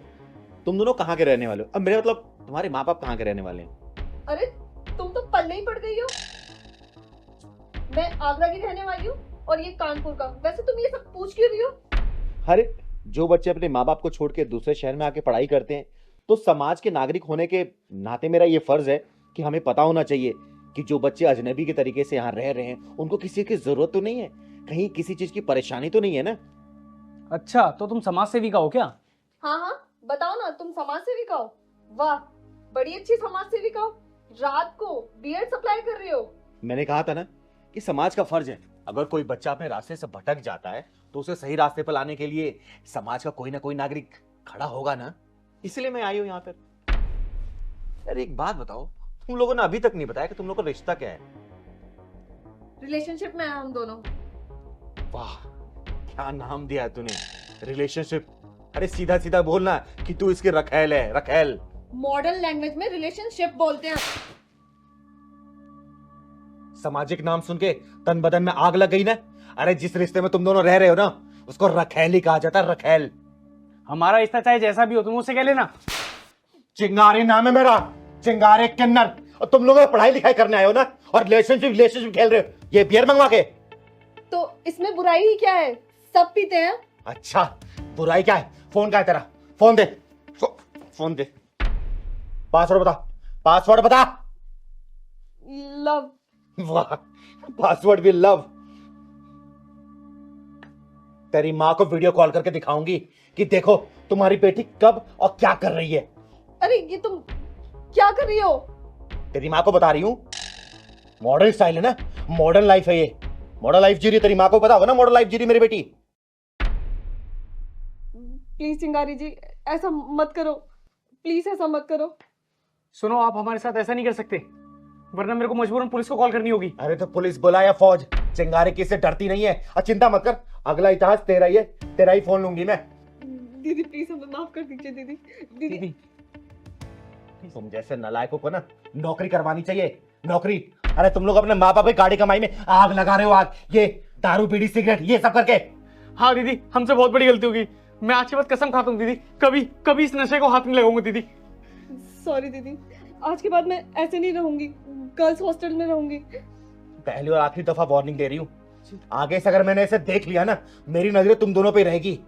तुम दोनों कहाँ के रहने वाले हो? अब मेरे मतलब तुम्हारे माँ बाप कहाँ के रहने वाले हैं? अरे तुम तो पल्ले ही पड़ गई हो। मैं आगरा की रहने वाली हूँ और ये कानपुर का। वैसे तुम ये सब पूछ क्यों रही हो? अरे जो बच्चे अपने माँ बाप को छोड़ के दूसरे शहर में आके पढ़ाई करते हैं तो समाज के नागरिक होने के नाते मेरा ये फर्ज है कि हमें पता होना चाहिए कि जो बच्चे अजनबी के तरीके से यहाँ रह रहे हैं उनको किसी की जरूरत तो नहीं है, कहीं किसी चीज की परेशानी तो नहीं है ना। अच्छा, तो तुम समाज सेविका हो क्या? हाँ, बताओ ना, तुम समाज सेविका हो? वाह, बड़ी अच्छी समाज सेविका हो। रात को बीएड सप्लाई कर रही हो। मैंने कहा था ना कि समाज का फर्ज है, अगर कोई बच्चा अपने रास्ते से भटक जाता है तो उसे सही रास्ते पर लाने के लिए समाज का कोई ना कोई नागरिक खड़ा होगा ना, इसलिए मैं आई हूं यहाँ पर। अरे एक बात बताओ, तुम लोगों ने अभी तक नहीं बताया कि तुम लोगों का रिश्ता क्या है? रिलेशनशिप में है हम दोनों। वाह, क्या नाम दिया है तूने, रिलेशनशिप। अरे सीधा सीधा बोलना कि तू इसकी रखेल है, रखेल। मॉडर्न लैंग्वेज में रिलेशनशिप बोलते हैं। सामाजिक नाम सुन के तन बदन में आग लग गई ना। अरे जिस रिश्ते में तुम दोनों रह रहे हो ना उसको रखेल ही कहा जाता है, रखेल। हमारा रिश्ता चाहे जैसा भी हो, तुम उससे कह लेना। चिंगारी नाम है मेरा, चिंगारी किन्नर। और तुम लोग पढ़ाई लिखाई करने आए हो ना और रिलेशनशिप खेल रहे हो ये बियर मंगवा के। तो इसमें बुराई ही क्या है? सब पीते हैं। अच्छा, बुराई क्या है? फोन का है तेरा? फोन दे, फोन दे। पासवर्ड बता। लव। वाह, पासवर्ड भी लव। तेरी माँ को वीडियो कॉल करके दिखाऊंगी कि देखो तुम्हारी बेटी कब और क्या कर रही है। अरे ये तुम क्या कर रही हो? तेरी माँ को बता रही हूँ, मॉडर्न स्टाइल है ना, मॉडर्न लाइफ है ये, मॉडर्न लाइफ जी रही। तेरी माँ को पता होगा ना मॉडर्न लाइफ जी रही मेरी बेटी। प्लीज चिंगारी जी, ऐसा मत करो, प्लीज ऐसा मत करो। सुनो, आप हमारे साथ ऐसा नहीं कर सकते, वरना मेरे को मजबूरन पुलिस को कॉल करनी होगी। अरे तो पुलिस बुला या फौज, चिंगारी किससे डरती नहीं है। और चिंता मत कर, अगला इतिहास तेरा ही है, तेरा ही फोन लूंगी मैं। दीदी प्लीज हमें माफ कर दीजिए। दीदी तुम जैसे नालायकों को ना नौकरी करवानी चाहिए, नौकरी। अरे तुम लोग अपने माँ बाप की गाड़ी कमाई में आग लगा रहे हो, आग। ये दारू बीड़ी सिगरेट ये सब करके। हाँ दीदी, हमसे बहुत बड़ी गलती होगी। मैं आज के बाद कसम खाता हूँ दीदी, कभी इस नशे को हाथ नहीं लगाऊंगा दीदी। सॉरी दीदी, आज के बाद मैं ऐसे नहीं रहूंगी, गर्ल्स हॉस्टल में रहूंगी। पहली और आखिरी दफा वार्निंग दे रही हूँ, आगे से अगर मैंने इसे देख लिया ना, मेरी नजरें तुम दोनों पे रहेगी।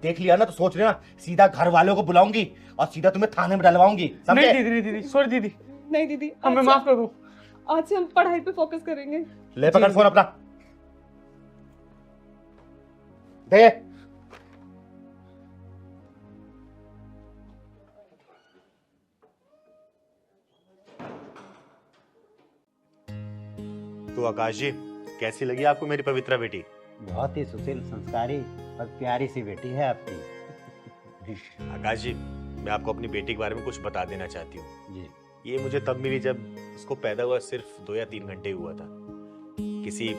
देख लिया ना तो सोच लेना, सीधा घर वालों को बुलाऊंगी और सीधा तुम्हें थाने में डलवाऊंगी, समझे? नहीं दीदी, सॉरी दीदी। नहीं दीदी, हमें माफ कर दो। आज से हम पढ़ाई पे फोकस करेंगे। ले पकड़ फोन अपना, दे। तो आकाश जी, कैसी लगी आपको मेरी पवित्रा बेटी? बहुत ही सुशील, संस्कारी और प्यारी सी बेटी है आपकी। आकाश जी, मैं आपको अपनी बेटी के बारे में कुछ बता देना चाहती हूँ। जी। ये मुझे तब मिली जब इसको पैदा हुआ सिर्फ 2 या 3 घंटे हुआ था। किसी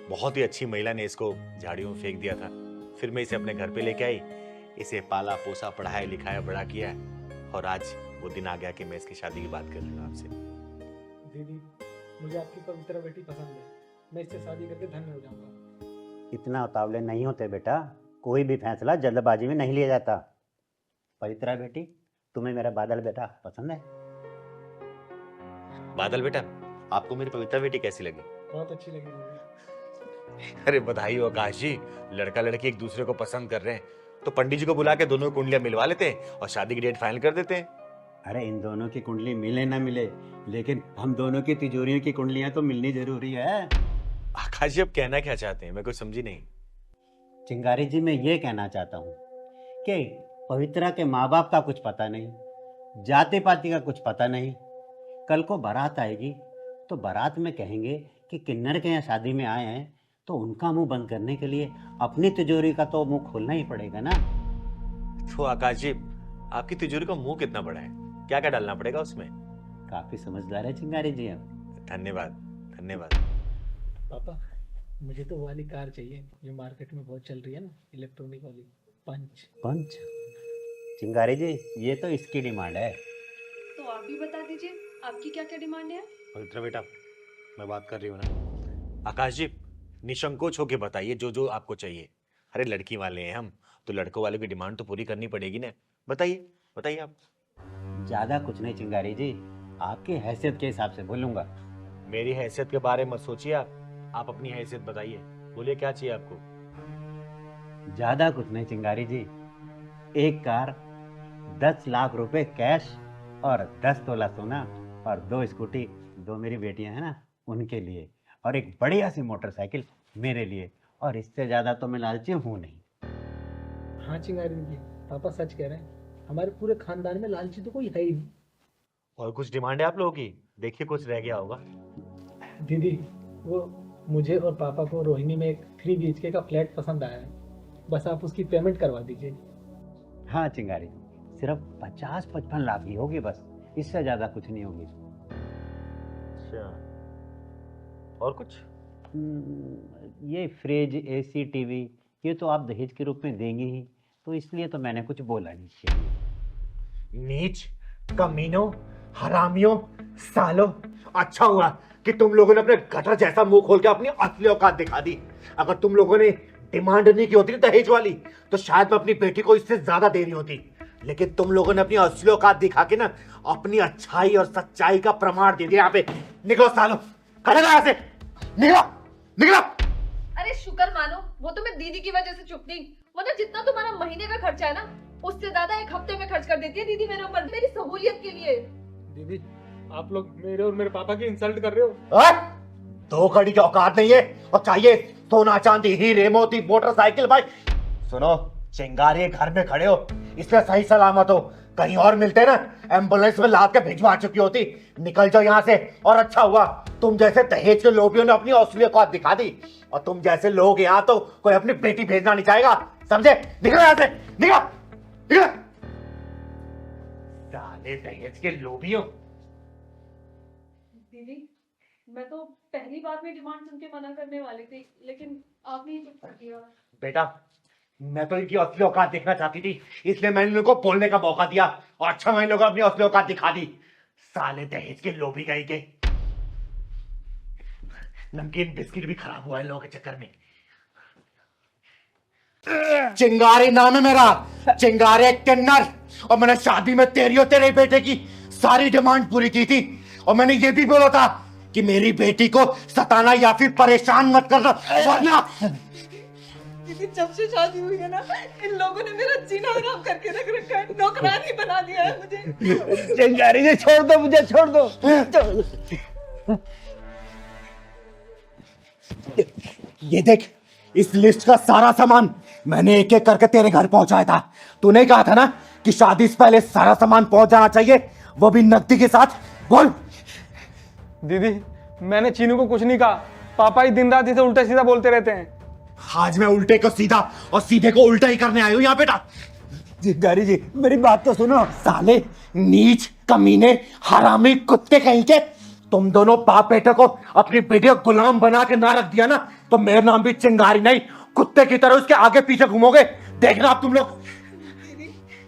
बहुत ही अच्छी महिला ने इसको झाड़ियों में फेंक दिया था। फिर मैं इसे अपने घर पे लेके आई, इसे पाला पोसा, पढ़ाया लिखाया, बड़ा किया, और आज वो दिन आ गया कि मैं इसकी शादी की बात कर रही हूँ आपसे। दीदी, मुझे आपकी पवित्र बेटी पसंद है, मैं इससे शादी करके धन्य हो जाऊंगा। इतना उतावले नहीं होते बेटा, कोई भी फैसला जल्दबाजी में नहीं लिया जाता। पवित्रा बेटी, तुम्हें मेरा बादल बेटा पसंद है? बादल बेटा, आपको मेरी पवित्रा बेटी कैसी लगी? बहुत अच्छी लगी मुझे। अरे बधाई हो आकाश जी, लड़का लड़की एक दूसरे को पसंद कर रहे हैं तो पंडित जी को बुला के दोनों कुंडलियां मिलवा लेते हैं और शादी की डेट फाइनल कर देते हैं। अरे इन दोनों की कुंडली मिले ना मिले, लेकिन हम दोनों की तिजोरियों की कुंडलियां तो मिलनी जरूरी है। आकाश जी आप कहना क्या चाहते हैं, मैं कुछ समझी नहीं। चिंगारी जी, मैं ये कहना चाहता हूँ कि पवित्रा के माँ बाप का कुछ पता नहीं, जाति पाति का कुछ पता नहीं। कल को बारात आएगी तो बारात में कहेंगे कि किन्नर के यहाँ शादी में आए हैं, तो उनका मुंह बंद करने के लिए अपनी तिजोरी का तो मुंह खोलना ही पड़ेगा ना। तो आकाश जी, आपकी तिजोरी का मुंह कितना बड़ा है, क्या क्या डालना पड़ेगा उसमें? काफी समझदार है चिंगारी जी आप। धन्यवाद धन्यवाद। पापा, मुझे तो वो वाली कार चाहिए जो मार्केट में बहुत चल रही है ना, इलेक्ट्रॉनिक वाली, पंच। पंच? चिंगारी जी, ये तो इसकी डिमांड है। तो आप भी बता दीजिए आपकी क्या क्या डिमांड है। पवित्रा बेटा, मैं बात कर रही हूँ ना। आकाश जी, निसंकोच होके बताइए जो जो आपको चाहिए। अरे लड़की वाले हैं हम, तो लड़कों वाले की डिमांड तो पूरी करनी पड़ेगी ना। बताइए बताइए आप। ज्यादा कुछ नहीं चिंगारी जी, आपकी हैसियत के हिसाब से बोलूंगा। मेरी हैसियत के बारे में मत सोचिए आप अपनी हैसियत बताइए, बोलिए क्या चाहिए आपको। ज्यादा कुछ नहीं चिंगारी जी, एक कार, 10 लाख रुपए कैश और 10 तोला सोना और 2 स्कूटी, 2 मेरी बेटियां हैं ना उनके लिए, और एक बढ़िया सी मोटरसाइकिल मेरे लिए, और इससे ज्यादा तो मैं लालची हूँ नहीं। हाँ चिंगारी जी, पापा सच कह रहे हैं, हमारे पूरे खानदान में लालची तो कोई है ही नहीं। और कुछ डिमांड है आप लोगों की? देखिए कुछ रह गया होगा। दीदी, वो मुझे और पापा को रोहिणी में एक 3 BHK का फ्लैट पसंद आया है, बस आप उसकी पेमेंट करवा दीजिए। हाँ चिंगारी, सिर्फ 50-55 लाख की होगी बस, इससे ज्यादा कुछ नहीं होगी। अच्छा, और कुछ? ये फ्रिज, AC, टीवी, ये तो आप दहेज के रूप में देंगे ही, तो इसलिए तो मैंने कुछ बोला नहीं चाहिए। नीच, कमीनों, हरामियों, सालों, अच्छा हुआ कि तुम लोगों ने अपने गटर जैसा मुंह खोल के अपनी असली औकात दिखा दी। अगर तुम लोगों ने डिमांड नहीं की होती दहेज वाली, तो शायद मैं अपनी बेटी को इससे ज्यादा दे रही होती। लेकिन तुम लोगों ने अपनी असली औकात दिखा के ना अपनी अच्छाई और सच्चाई का प्रमाण दे दिया। यहाँ पे निकलो सालों, खड़े रहो यहाँ से, निकलो निकलो। अरे शुक्र मानो वो तो मैं दीदी की वजह से चुप नहीं, वरना जितना तुम्हारा महीने का खर्चा है ना उससे ज्यादा एक हफ्ते में खर्च कर देती है दीदी मेरे ऊपर, मेरी सहूलियत के लिए। दीदी, आप लोग मेरे और मेरे पापा की इंसल्ट कर रहे हो। 2 कड़ी की औकात नहीं है और चाहिए सोना चांदी, हीरे मोती, मोटरसाइकिल। भाई सुनो, चिंगारी घर में खड़े हो, इसलिए सही सलामत हो, कहीं और मिलते ना एम्बुलेंस में लाद के भिजवा चुकी होती। निकल जाओ यहाँ से। और अच्छा हुआ तुम जैसे दहेज के लोभियों ने अपनी असली औकात दिखा दी, और तुम जैसे लोग यहाँ तो कोई अपनी बेटी भेजना नहीं चाहेगा, समझे? निकलो यहाँ से, निकलो निकलो। साले दहेज के लोभियों। दीदी, मैं तो पहली बार में डिमांड सुन के मना करने वाली थी, लेकिन आपने ही कुछ कर दिया। बेटा, मैं तो इनकी असली औकात देखना चाहती थी, इसलिए मैंने इनको बोलने का मौका दिया, और अच्छा मैं इन लोगों ने अपनी असली औकात दिखा दी। साले दहेज के लोभी गई के। नमकीन बिस्किट भी खराब हुआ है लोगों के चक्कर में। चिंगारी नाम है मेरा, चिंगारी किन्नर, और मैंने शादी में तेरी और तेरे बेटे की सारी डिमांड पूरी की थी, और मैंने ये भी बोला था कि मेरी बेटी को सताना या फिर परेशान मत करना, वरना। दीदी, जब से शादी हुई है ना, इन लोगों ने मेरा जीना हराम करके रख रखा है, नौकरानी बना दिया है मुझे। चिंगारी जी छोड़ दो मुझे, छोड़ दो। ये देख, इस लिस्ट का सारा सामान मैंने एक एक करके तेरे घर पहुंचाया था। तूने कहा था ना कि शादी से पहले सारा सामान पहुंच जाना चाहिए, वो भी नकदी के साथ। बोल। दीदी, मैंने चीनू को कुछ नहीं कहा, पापा ही दिन रात इसे उल्टा सीधा बोलते रहते हैं। आज मैं उल्टे को सीधा और सीधे को उल्टा ही करने आया हूं यहाँ बेटा। चिंगारी जी, मेरी बात तो सुनो। साले नीच, कमीने, हरामी, कुत्ते कहीं के, तुम दोनों बाप बेटे को अपनी बेटी को गुलाम बना के ना रख दिया ना, तो मेरा नाम भी चिंगारी नहीं, कुत्ते की तरह उसके आगे पीछे घूमोगे। देखना आप तुम लोग।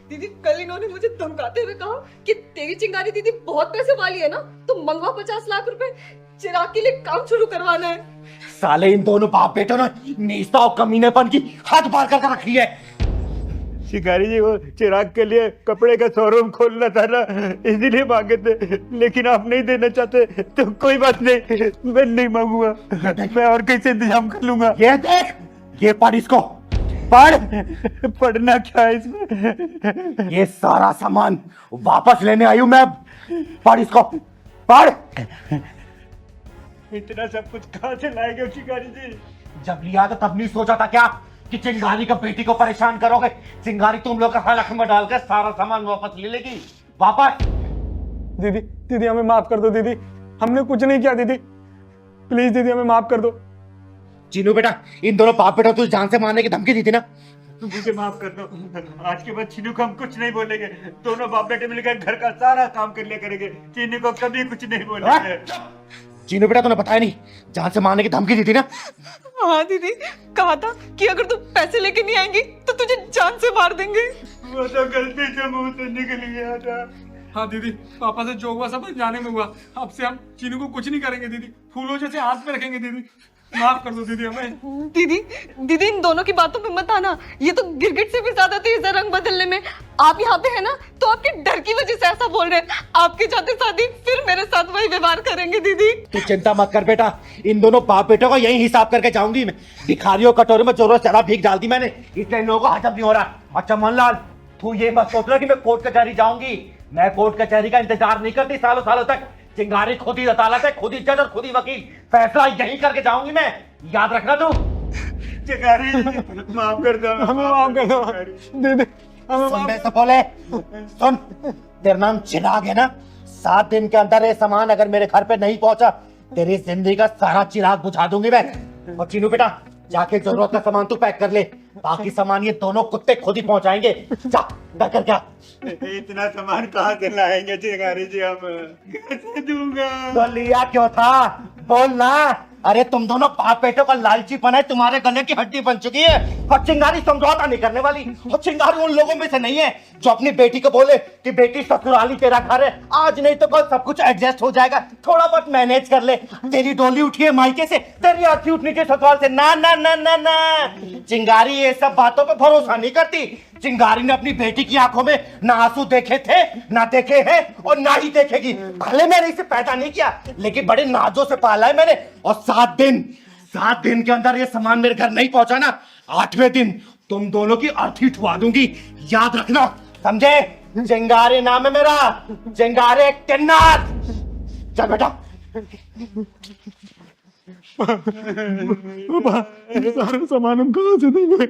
दीदी, कल इन्होंने मुझे धमकाते हुए कहा कि तेरी चिंगारी दीदी बहुत पैसे वाली है ना, तो मंगवा 50 लाख रुपए, चिराग के लिए काम शुरू करवाना है। साले इन दोनों बाप बेटों ने नीचता और कमीनेपन की हद पार कर रखी है। शिकारी जी, वो चिराग के लिए कपड़े का शोरूम खोलना था ना, इसीलिए मांगे थे, लेकिन आप नहीं देना चाहते तो कोई बात नहीं, मैं नहीं मांगूंगा, मैं और कैसे इंतजाम कर लूंगा। ये देख, ये पढ़ इसको, पढ़। पढ़ना क्या है इसमें? ये सारा सामान वापस लेने आई हूं मैं, पढ़ इसको, पढ़। इतना सब कुछ कहाँ से लाएंगे शिकारी जी? जब लिया तो तब नहीं सोचा था क्या कि चिंगारी का बेटी को परेशान करोगे? चिंगारी तुम लोग का हलक में डालकर सारा सामान वापस ले लेगी। वापस। दीदी, दीदी हमें माफ कर दो दीदी, हमने कुछ नहीं किया दीदी, प्लीज दीदी हमें माफ कर दो। चीनू बेटा, इन दोनों बाप बेटा तुझे जान से मारने की धमकी दी थी ना? मुझे माफ कर दो, आज के बाद चीनू को हम कुछ नहीं बोलेंगे, दोनों बाप बेटे मिलकर घर का सारा काम कर लिया करेंगे, चीनू को कभी कुछ नहीं बोलेंगे। चीनू बेटा, तूने बताया नहीं, जान से मारने की धमकी दी थी ना? हाँ दीदी, कहा था कि अगर तू पैसे लेके नहीं आएंगी तो तुझे जान से मार देंगे। वो तो गलती से मुंह से निकल गया था। हाँ दीदी, पापा से जो हुआ सब जाने में हुआ, अब से हम चीनू को कुछ नहीं करेंगे दीदी, फूलों जैसे हाथ में रखेंगे दीदी, माफ कर दो दीदी हमें। दीदी, दीदी इन दोनों की बातों पे मत आना, ये तो गिरगिट से भी ज्यादा तेज है रंग बदलने में। आप यहाँ पे है ना तो आपके डर की वजह से ऐसा बोल रहे हैं, आपके जाते साथी फिर मेरे साथ वही व्यवहार करेंगे। दीदी तू चिंता मत कर बेटा, इन दोनों बाप बेटों का यही हिसाब करके जाऊंगी मैं। भिखारियों कटोरे में जोरों से शराब भीग डाल दी मैंने, इसलिए इन लोगों को हजम नहीं हो रहा। अच्छा मनलाल, तू ये मत सोच रहा कि मैं कोर्ट कचहरी जाऊंगी, मैं कोर्ट कचहरी का इंतजार नहीं करती सालों सालों तक। चिंगारी खुद ही अदालत है, खुद ही जज और खुद ही वकील, फैसला यही करके जाऊंगी मैं, याद रखना तू। चिंगारी माफ कर दो, हमें माफ कर दो दीदी, हमें सुन बे सपोले, सुन, तेरा नाम चिराग है ना? 7 दिन के अंदर ये सामान अगर मेरे घर पे नहीं पहुंचा, तेरी जिंदगी का सारा चिराग बुझा दूंगी मैं। और चीनू बेटा, जाके जरूरत का सामान तू पैक कर ले, बाकी सामान ये दोनों कुत्ते खुद ही पहुंचाएंगे। जा, डर कर क्या? इतना सामान कहाँ से लाएंगे चिंगारी जी, हम कैसे दूंगा? तो लिया क्यों था, बोल ना। अरे तुम दोनों बाप बेटों का लालचीपन है, तुम्हारे गले की हड्डी बन चुकी है। और चिंगारी समझौता नहीं करने वाली, और चिंगारी उन लोगों में से नहीं है जो अपनी बेटी को बोले कि बेटी ससुराली तेरा घर है, आज नहीं तो कल सब कुछ एडजस्ट हो जाएगा, थोड़ा बहुत मैनेज कर ले। तेरी डोली उठी है मायके से, तेरी अर्थी उठनी चाहिए ससुराल से। ना ना ना ना ना, चिंगारी ये सब बातों पे भरोसा नहीं करती। चिंगारी ने अपनी बेटी की आंखों में ना आंसू देखे थे, ना देखे हैं, और ना ही देखेगी। भले मैंने इसे पैदा नहीं किया, लेकिन बड़े नाजों से पाला है मैंने। और 7 दिन के अंदर ये सामान मेरे घर नहीं पहुंचा ना, 8वें दिन तुम दोनों की अर्थी उठवा दूंगी, याद रखना, समझे? चिंगारी नाम है मेरा, चिंगारी किन्नर। चल बेटा। सारा सामान हम कहाँ से देंगे?